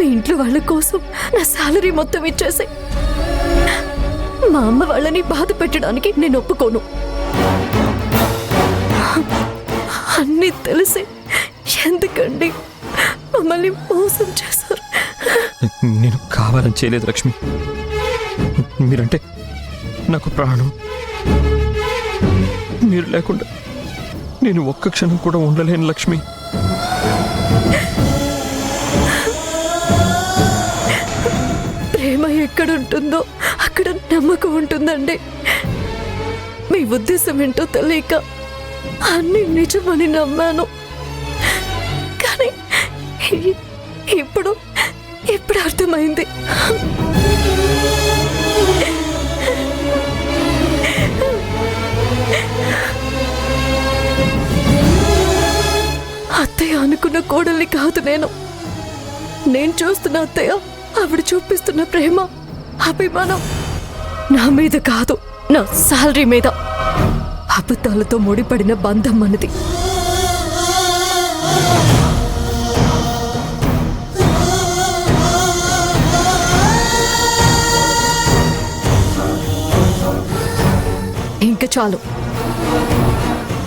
మీ ఇంట్లో వాళ్ళ కోసం నా సాలరీ మొత్తం ఇచ్చేసి మా అమ్మ వాళ్ళని బాధ పెట్టడానికి నేను ఒప్పుకోను. అన్నీ తెలిసి ఎందుకండి మమ్మల్ని మోసం చేశారు? నేను కావాలని చేయలేదు లక్ష్మి. మీరంటే నాకు ప్రాణం. మీరు లేకుండా నేను ఒక్క క్షణం కూడా ఉండలేను లక్ష్మి. ప్రేమ ఎక్కడుంటుందో అక్కడ నమ్మకం ఉంటుందండి. మీ ఉద్దేశం ఏంటో తెలియక అన్ని నిజమని నమ్మాను. కానీ ఇప్పుడు అర్థమైంది. అత్తయ్య అనుకున్న కోడల్ని కాదు నేను చూస్తున్న అత్తయ్య ఆవిడ చూపిస్తున్న ప్రేమ అభిమానం నా మీద కాదు, నా సాలరీ మీద. అబద్ధాలతో ముడిపడిన బంధం మనది. ఇంకా చాలు.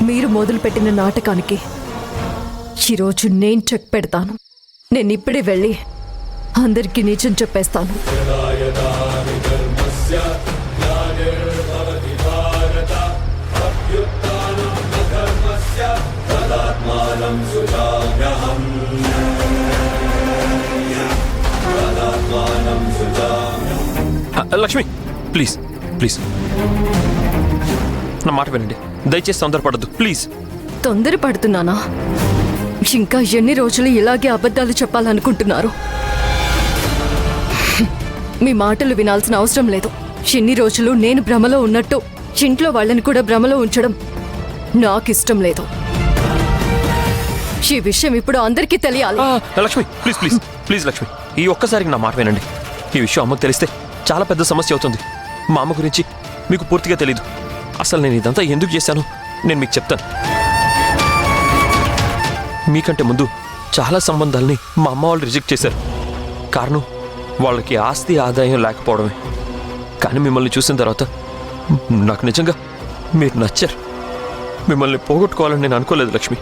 మీరు మొదలుపెట్టిన నాటకానికి ఈరోజు నేను చెక్ పెడతాను. నేను ఇప్పుడే వెళ్ళి అందరికీ నిజం చెప్పేస్తాను. లక్ష్మి ప్లీజ్ ప్లీజ్ నా మాట వినండి. దయచేసి తొందరపడద్దు ప్లీజ్. తొందరపడుతున్నానా? ఇంకా ఎన్ని రోజులు ఇలాగే అబద్ధాలు చెప్పాలనుకుంటున్నారు? మీ మాటలు వినాల్సిన అవసరం లేదు. ఎన్ని రోజులు నేను భ్రమలో ఉన్నట్టు ఇంట్లో వాళ్ళని కూడా భ్రమలో ఉంచడం నాకిష్టం లేదు. ఈ విషయం ఇప్పుడు అందరికీ తెలియాలి. Lakshmi please please please Lakshmi, ఈ ఒక్కసారికి నా మాట వినండి. ఈ విషయం అమ్మకు తెలిస్తే చాలా పెద్ద సమస్య అవుతుంది. మా అమ్మ గురించి మీకు పూర్తిగా తెలీదు. అసలు నేను ఇదంతా ఎందుకు చేశానో నేను మీకు చెప్తాను. మీకంటే ముందు చాలా సంబంధాలని మా అమ్మ వాళ్ళు రిజెక్ట్ చేశారు. కారణం వాళ్ళకి ఆస్తి ఆదాయం లేకపోవడమే. కానీ మిమ్మల్ని చూసిన తర్వాత నాకు నిజంగా మీరు నచ్చారు. మిమ్మల్ని పోగొట్టుకోవాలని నేను అనుకోలేదు లక్ష్మి.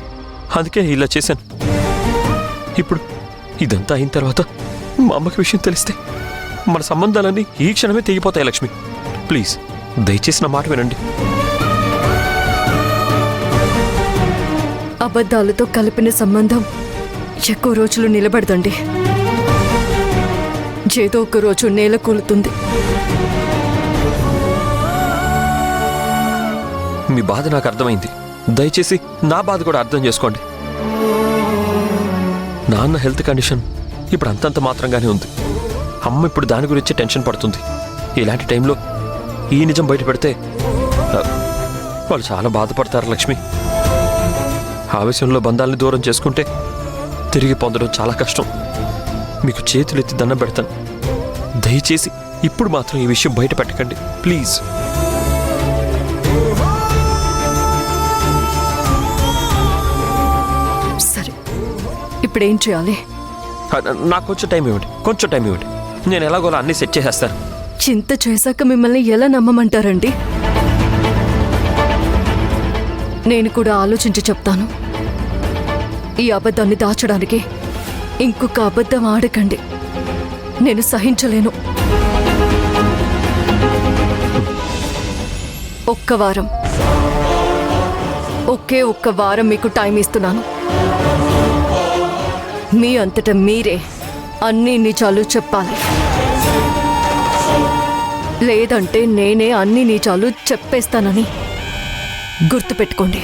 అందుకే ఇలా చేశాను. ఇప్పుడు ఇదంతా అయిన తర్వాత మా అమ్మకి విషయం తెలిస్తే మన సంబంధాలన్నీ ఈ క్షణమే తెగిపోతాయి లక్ష్మి. ప్లీజ్ దయచేసి నా మాట వినండి. అబద్ధాలతో కలిపిన సంబంధం ఎక్కువ రోజులు నిలబడదండి. ఏదో ఒక రోజు నేల కూలుతుంది. మీ బాధ నాకు అర్థమైంది. దయచేసి నా బాధ కూడా అర్థం చేసుకోండి. నాన్న హెల్త్ కండిషన్ ఇప్పుడు అంతంత మాత్రంగానే ఉంది. అమ్మ ఇప్పుడు దాని గురించి టెన్షన్ పడుతుంది. ఇలాంటి టైంలో ఈ నిజం బయట పెడితే వాళ్ళు చాలా బాధపడతారు లక్ష్మి. ఆవేశంలో బంధాలని దూరం చేసుకుంటే తిరిగి పొందడం చాలా కష్టం. మీకు చేతులెత్తి దండం పెడతాను. దయచేసి ఇప్పుడు మాత్రం ఈ విషయం బయట పెట్టకండి ప్లీజ్. సరే, ఇప్పుడేం చేయాలి? నాకు కొంచెం టైం ఇవ్వండి, కొంచెం టైం ఇవ్వండి. నేను ఎలాగోలా అన్నీ సెట్ చేసేస్తాను. చింత చేశాక మిమ్మల్ని ఎలా నమ్మమంటారండి? నేను కూడా ఆలోచించి చెప్తాను. ఈ అబద్ధాన్ని దాచడానికి ఇంకొక అబద్ధం ఆడకండి. నేను సహించలేను. ఒక్క వారం, ఒక్క వారం మీకు టైం ఇస్తున్నాను. మీ అంతటా మీరే అన్ని నిజాలు చెప్పాలి. లేదంటే నేనే అన్ని నిజాలు చెప్పేస్తానని గుర్తుపెట్టుకోండి.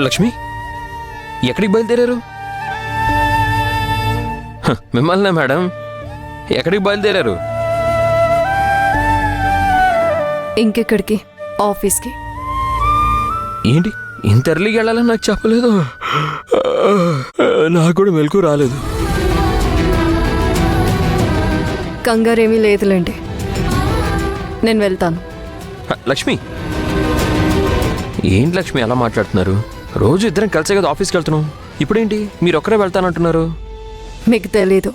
లక్ష్మి ఎక్కడికి బయలుదేరారు? మిమ్మల్నే మేడం, ఎక్కడికి బయలుదేరారు? ఇంకెక్కడికి? ఆఫీస్కి. ఏంటి ఇంత ఎర్లీకి వెళ్ళాలని నాకు చెప్పలేదు. నాకు కూడా మెలకు రాలేదు. కంగారేమీ లేదులేండి, నేను వెళ్తాను. లక్ష్మి ఏంటి లక్ష్మి అలా మాట్లాడుతున్నారు? రోజు ఇద్దరం కలిసే కదా ఆఫీస్కి వెళ్తున్నాం, ఇప్పుడేంటి మీరు ఒక్కరే వెళ్తానంటున్నారు? మీకు తెలీదు,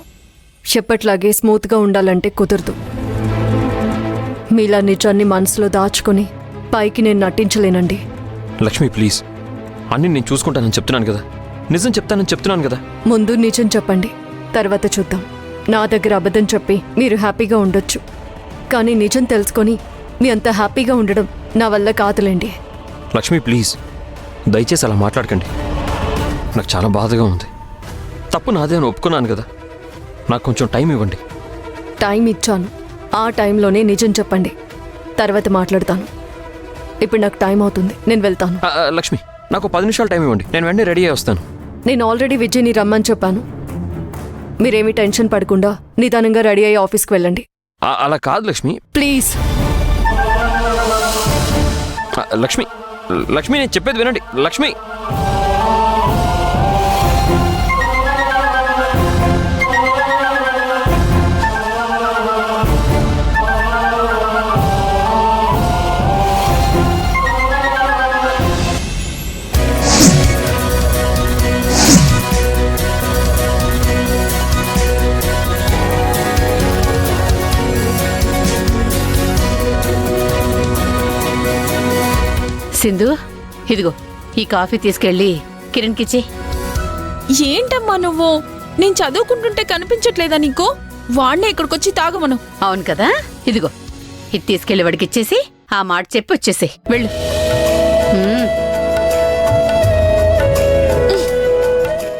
చెప్పట్లాగే స్మూత్గా ఉండాలంటే కుదరదు. మీలా నిజాన్ని మనసులో దాచుకొని పైకి నేను నటించలేనండి. లక్ష్మి ప్లీజ్, అన్నీ నేను చూసుకుంటానని చెప్తున్నాను కదా, నిజం చెప్తానని చెప్తున్నాను కదా. ముందు నిజం చెప్పండి, తర్వాత చూద్దాం. నా దగ్గర అబద్ధం చెప్పి మీరు హ్యాపీగా ఉండొచ్చు, కానీ నిజం తెలుసుకొని మీ అంత హ్యాపీగా ఉండడం నా వల్ల కాదులేండి. లక్ష్మి ప్లీజ్, దయచేసి అలా మాట్లాడకండి. నాకు చాలా బాధగా ఉంది. తప్పు నాదే అని ఒప్పుకున్నాను కదా, నాకు కొంచెం టైం ఇవ్వండి. టైం ఇచ్చాను, ఆ టైంలోనే నిజం చెప్పండి, తర్వాత మాట్లాడతాను. ఇప్పుడు నాకు టైం అవుతుంది, నేను వెళ్తాను. లక్ష్మి నాకు 10 నిమిషాలు టైం ఇవ్వండి, నేను వెంటనే రెడీ అయ్యి వస్తాను. నేను ఆల్రెడీ విజయ్ని రమ్మని చెప్పాను. మీరేమీ టెన్షన్ పడకుండా నిదానంగా రెడీ అయ్యి ఆఫీస్కి వెళ్ళండి. అలా కాదు లక్ష్మి. ప్లీజ్. లక్ష్మి లక్ష్మి నేను చెప్పేది వినండి. లక్ష్మి సింధు, ఇదిగో ఈ కాఫీ తీసుకెళ్ళి కిరణ్కిచ్చి. ఏంటమ్మా నువ్వు? నేను చదువుకుంటుంటే కనిపించట్లేదా నీకు? వాణ్ణే ఇక్కడికొచ్చి తాగమను. అవును కదా, ఇదిగో ఇది తీసుకెళ్లి వాడికి ఇచ్చేసి ఆ మాట చెప్పి వచ్చేసి వెళ్ళు.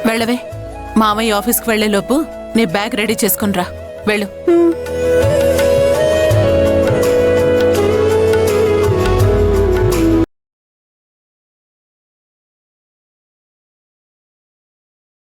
వెళ్ళవే. మామయ్య ఆఫీస్కి వెళ్లేలోపు నీ బ్యాగ్ రెడీ చేసుకునిరా. వెళ్ళు.